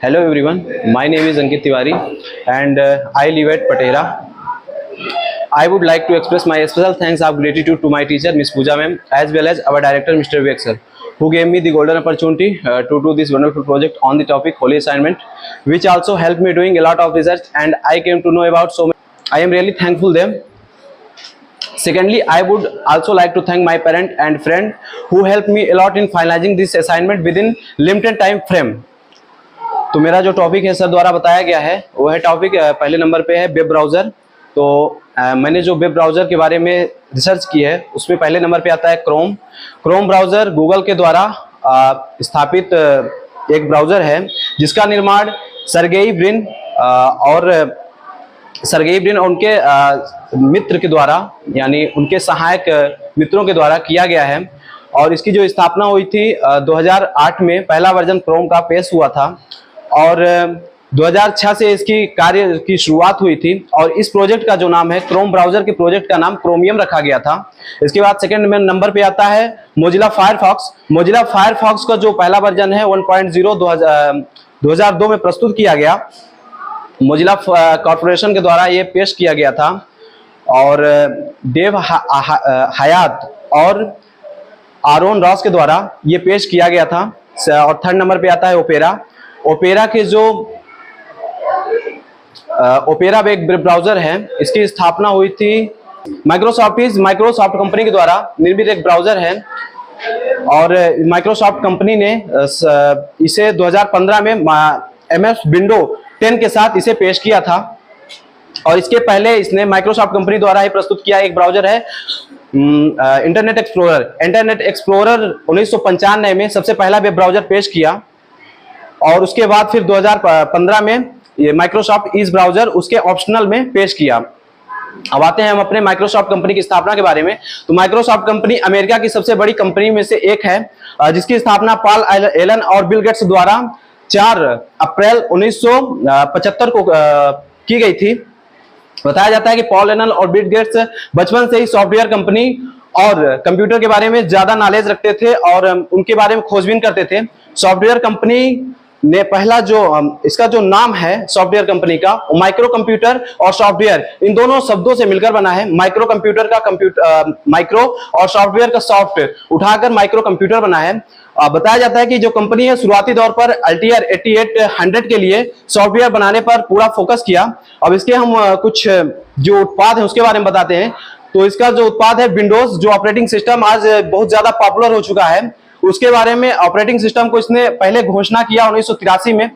Hello everyone, my name is Ankit Tiwari and I live at Patera. I would like to express my special thanks of gratitude to my teacher Miss Pooja ma'am as well as our director Mr. Vivek sir, who gave me the golden opportunity to do this wonderful project on the topic Holy Assignment, which also helped me doing a lot of research and I came to know about so many. I am really thankful them. Secondly, I would also like to thank my parent and friend who helped me a lot in finalizing this assignment within limited time frame. तो मेरा जो topic है sir द्वारा बताया गया है वो है टॉपिक पहले नंबर पे है वेब ब्राउज़र। तो मैंने जो वेब ब्राउज़र के बारे में रिसर्च की है उसमें पहले नंबर पे आता है क्रोम ब्राउज़र गूगल के द्वारा स्थापित एक ब्राउज़र है जिसका निर्माण सर्गेई ब्रिन और उनके मित्र के द्वारा यानी उनके सहायक मित्रों के द्वारा किया गया है। और इसकी जो स्थापना हुई थी 2008 में पहला वर्जन क्रोम का पेश हुआ था और 2006 से इसकी कार्य की शुरुआत हुई थी। और इस प्रोजेक्ट का जो नाम है क्रोम ब्राउज़र के प्रोजेक्ट का नाम क्रोमियम रखा गया था। इसके बाद सेकंड में नंबर पे आता है मोजिला फायरफॉक्स का जो पहला वर्जन है 1.0 2002 में प्रस्तुत किया गया। मोजिला कॉर्पोरेशन के द्वारा ये पेश किया गया था और डेव हयात और आरोन रॉस के द्वारा ये पेश किया गया था। और थर्ड नंबर पे आता है ओपेरा के जो ओपेरा एक ब्राउज़र है इसकी स्थापना हुई थी माइक्रोसॉफ्ट कंपनी के द्वारा निर्मित एक ब्राउज़र है। और माइक्रोसॉफ्ट कंपनी ने इसे 2015 में MS विंडो 10 के साथ इसे पेश किया था। और इसके पहले इसने माइक्रोसॉफ्ट कंपनी द्वारा ही प्रस्तुत किया एक ब्राउज़र है इंटरनेट एक्सप्लोरर 1995 में सबसे पहला वेब ब्राउज़र पेश किया। और उसके बाद फिर 2015 में ये माइक्रोसॉफ्ट इस ब्राउज़र उसके ऑप्शनल में पेश किया। अब आते हैं हम अपने माइक्रोसॉफ्ट कंपनी की स्थापना के बारे में। तो माइक्रोसॉफ्ट कंपनी अमेरिका की सबसे बड़ी कंपनी में से एक है जिसकी स्थापना पॉल एलन और बिल गेट्स द्वारा 4 अप्रैल 1975 को की गई थी। बताया जाता है कि पॉल एलन और बिल गेट्स बचपन से ही सॉफ्टवेयर कंपनी और कंप्यूटर के बारे में ज्यादा नॉलेज रखते थे और उनके बारे में खोजबीन करते थे। सॉफ्टवेयर कंपनी ने पहला जो इसका जो नाम है सॉफ्टवेयर कंपनी का माइक्रो कंप्यूटर और सॉफ्टवेयर इन दोनों शब्दों से मिलकर बना है। माइक्रो कंप्यूटर का माइक्रो और सॉफ्टवेयर का सॉफ्ट उठाकर माइक्रो कंप्यूटर बना है। बताया जाता है कि जो कंपनी है शुरुआती दौर पर अल्टीयर 8800 के लिए सॉफ्टवेयर बनाने पर पूरा फोकस किया। अब इसके हम कुछ जो उत्पाद है उसके बारे में बताते हैं। तो इसका जो उत्पाद है विंडोज जो ऑपरेटिंग सिस्टम आज बहुत ज्यादा पॉपुलर हो चुका है उसके बारे में ऑपरेटिंग सिस्टम को इसने पहले घोषणा किया 1983 में।